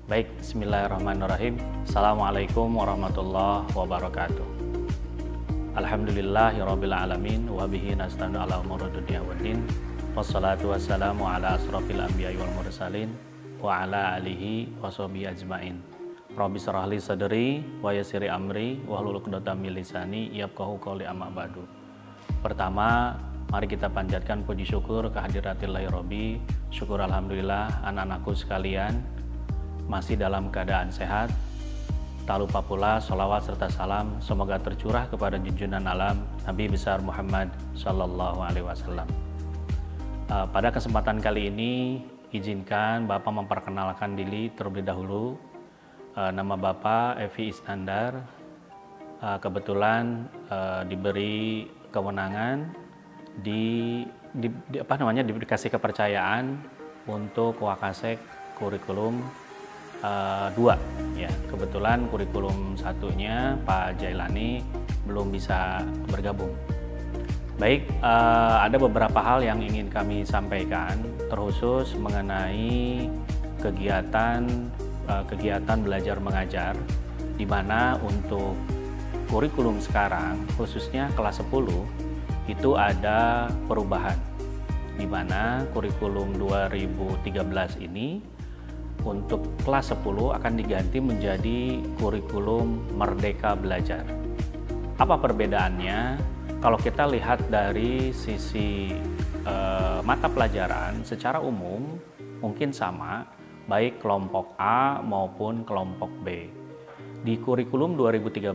Baik, bismillahirrahmanirrahim. Assalamualaikum warahmatullahi wabarakatuh. Alhamdulillahirabbil alamin wa bihi nasta'inu ala umuri dunya waddin. Wassalatu wassalamu ala asrofil anbiya'i wal mursalin wa ala alihi washabihi ajmain. Rabbi shrah li sadri wa yassir amri wahlul 'uqdatam min lisani yafqahu qawli amma ba'du. Pertama, mari kita panjatkan puji syukur kehadiratillahir Rabbi. Syukur alhamdulillah anak-anakku sekalian masih dalam keadaan sehat. Tak lupa pula sholawat serta salam semoga tercurah kepada junjungan alam Nabi besar Muhammad Sallallahu Alaihi Wasallam. Pada kesempatan kali ini izinkan Bapak memperkenalkan diri terlebih dahulu. Nama Bapak Evi Iskandar. Kebetulan diberi kewenangan dikasih kepercayaan untuk Wakasek kurikulum 2 ya. Kebetulan kurikulum satunya Pak Jailani belum bisa bergabung. Baik, ada beberapa hal yang ingin kami sampaikan terkhusus mengenai kegiatan belajar mengajar, di mana untuk kurikulum sekarang khususnya kelas 10 itu ada perubahan, di mana kurikulum 2013 ini untuk kelas 10 akan diganti menjadi kurikulum Merdeka Belajar. Apa perbedaannya? Kalau kita lihat dari sisi mata pelajaran secara umum mungkin sama, baik kelompok A maupun kelompok B. Di kurikulum 2013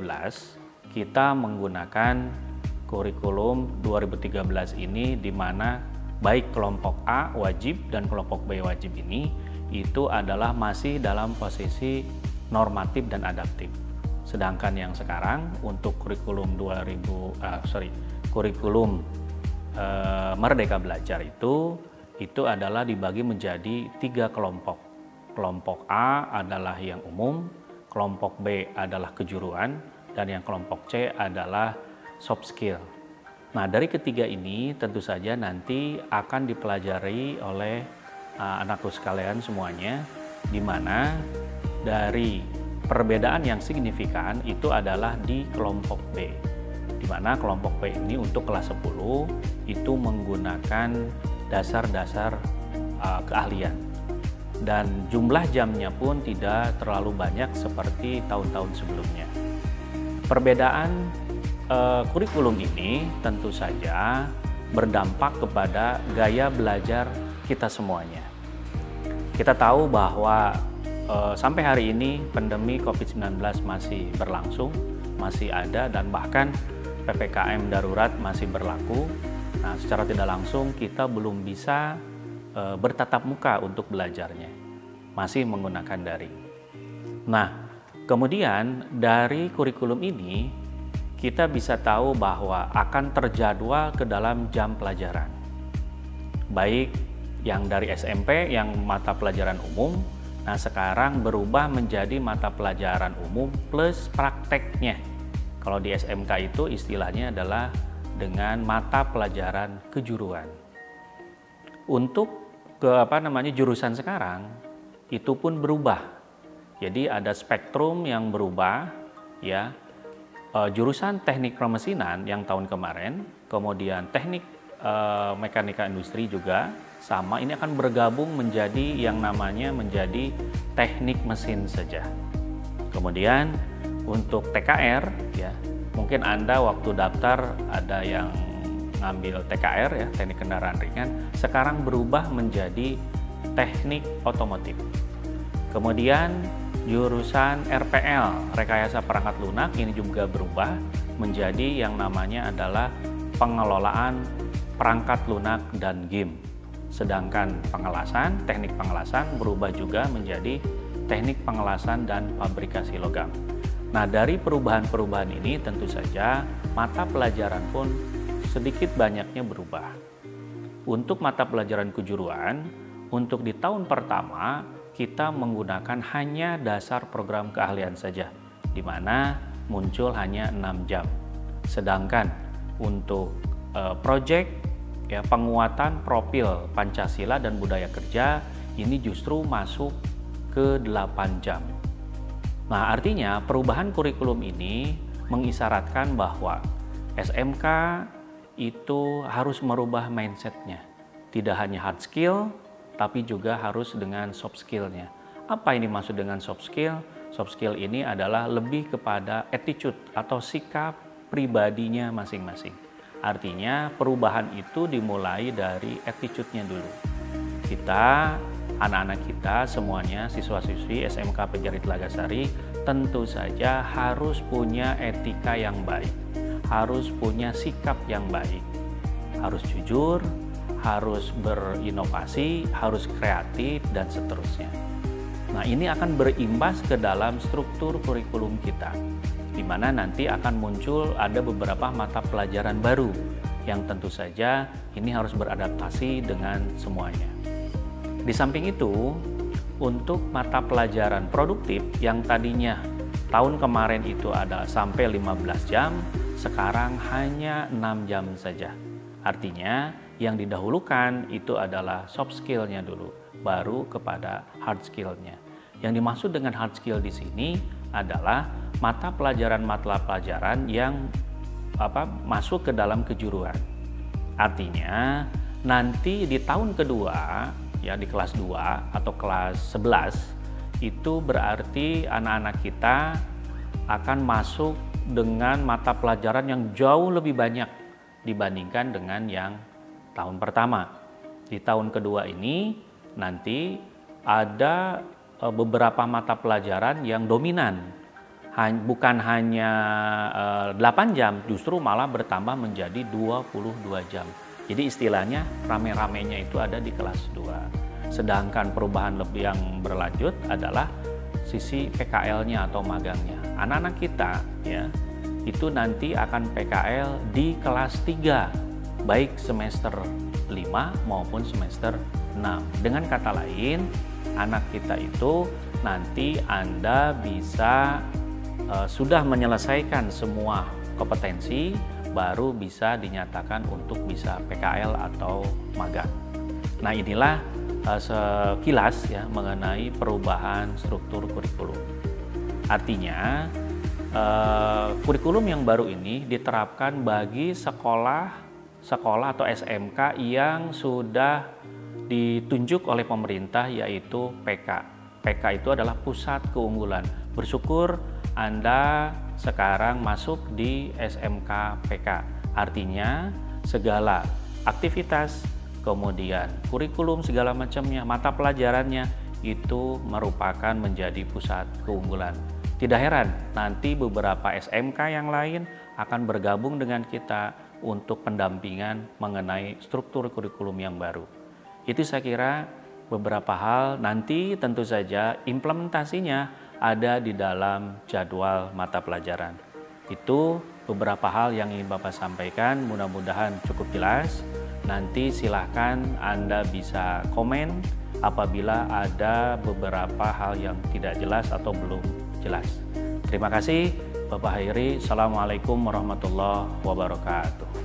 kita menggunakan kurikulum 2013 ini, di mana baik kelompok A wajib dan kelompok B wajib ini itu adalah masih dalam posisi normatif dan adaptif. Sedangkan yang sekarang untuk kurikulum Merdeka Belajar itu adalah dibagi menjadi 3 kelompok. Kelompok A adalah yang umum, kelompok B adalah kejuruan, dan yang kelompok C adalah soft skill. Nah, dari ketiga ini tentu saja nanti akan dipelajari oleh anakku sekalian semuanya, di mana dari perbedaan yang signifikan itu adalah di kelompok B, di mana kelompok B ini untuk kelas 10 itu menggunakan dasar-dasar keahlian, dan jumlah jamnya pun tidak terlalu banyak seperti tahun-tahun sebelumnya. Perbedaan kurikulum ini tentu saja berdampak kepada gaya belajar kita semuanya. Kita tahu bahwa sampai hari ini pandemi COVID-19 masih berlangsung, masih ada, dan bahkan PPKM darurat masih berlaku. Nah, secara tidak langsung kita belum bisa bertatap muka untuk belajarnya, masih menggunakan daring. Nah, kemudian dari kurikulum ini kita bisa tahu bahwa akan terjadwal ke dalam jam pelajaran, baik yang dari SMP yang mata pelajaran umum, nah sekarang berubah menjadi mata pelajaran umum plus prakteknya. Kalau di SMK itu istilahnya adalah dengan mata pelajaran kejuruan. Untuk jurusan sekarang itu pun berubah. Jadi ada spektrum yang berubah ya. Jurusan teknik permesinan yang tahun kemarin, kemudian teknik mekanika industri juga sama, ini akan bergabung menjadi yang namanya menjadi teknik mesin saja. Kemudian untuk TKR ya, mungkin Anda waktu daftar ada yang ngambil TKR ya, teknik kendaraan ringan, sekarang berubah menjadi teknik otomotif. Kemudian jurusan RPL, rekayasa perangkat lunak, ini juga berubah menjadi yang namanya adalah pengelolaan perangkat lunak dan game. Sedangkan teknik pengelasan berubah juga menjadi teknik pengelasan dan fabrikasi logam. Nah, dari perubahan-perubahan ini tentu saja mata pelajaran pun sedikit banyaknya berubah. Untuk mata pelajaran kejuruan, untuk di tahun pertama kita menggunakan hanya dasar program keahlian saja, di mana muncul hanya 6 jam. Sedangkan untuk proyek ya, penguatan profil Pancasila dan budaya kerja ini justru masuk ke 8 jam. Nah, artinya perubahan kurikulum ini mengisyaratkan bahwa SMK itu harus merubah mindsetnya. Tidak hanya hard skill, tapi juga harus dengan soft skill-nya. Apa ini maksud dengan soft skill? Soft skill ini adalah lebih kepada attitude atau sikap pribadinya masing-masing. Artinya perubahan itu dimulai dari attitude-nya dulu. Kita, anak-anak kita semuanya, siswa-siswi SMK Pencari Telaga Sari, tentu saja harus punya etika yang baik, harus punya sikap yang baik, harus jujur, harus berinovasi, harus kreatif, dan seterusnya. Nah, ini akan berimbas ke dalam struktur kurikulum kita, di mana nanti akan muncul ada beberapa mata pelajaran baru yang tentu saja ini harus beradaptasi dengan semuanya. Di samping itu, untuk mata pelajaran produktif yang tadinya tahun kemarin itu ada sampai 15 jam, sekarang hanya 6 jam saja. Artinya yang didahulukan itu adalah soft skill-nya dulu, baru kepada hard skill-nya. Yang dimaksud dengan hard skill di sini adalah mata pelajaran yang masuk ke dalam kejuruan. Artinya nanti di tahun kedua, ya di kelas 2 atau kelas 11, itu berarti anak-anak kita akan masuk dengan mata pelajaran yang jauh lebih banyak dibandingkan dengan yang tahun pertama. Di tahun kedua ini nanti ada beberapa mata pelajaran yang dominan, bukan hanya 8 jam, justru malah bertambah menjadi 22 jam. Jadi istilahnya rame-ramenya itu ada di kelas 2. Sedangkan perubahan lebih yang berlanjut adalah sisi PKL-nya atau magangnya. Anak-anak kita ya itu nanti akan PKL di kelas 3, baik semester 5 maupun semester 6. Dengan kata lain, anak kita itu nanti Anda bisa sudah menyelesaikan semua kompetensi, baru bisa dinyatakan untuk bisa PKL atau magang. Nah, inilah sekilas ya mengenai perubahan struktur kurikulum. Artinya kurikulum yang baru ini diterapkan bagi sekolah atau SMK yang sudah ditunjuk oleh pemerintah, yaitu PK. PK itu adalah pusat keunggulan. Bersyukur Anda sekarang masuk di SMK PK. Artinya segala aktivitas, kemudian kurikulum segala macamnya, mata pelajarannya itu merupakan menjadi pusat keunggulan. Tidak heran nanti beberapa SMK yang lain akan bergabung dengan kita untuk pendampingan mengenai struktur kurikulum yang baru. Itu saya kira beberapa hal, nanti tentu saja implementasinya ada di dalam jadwal mata pelajaran. Itu beberapa hal yang ingin Bapak sampaikan, mudah-mudahan cukup jelas. Nanti silahkan Anda bisa komen apabila ada beberapa hal yang tidak jelas atau belum jelas. Terima kasih Bapak Hairi. Assalamualaikum warahmatullahi wabarakatuh.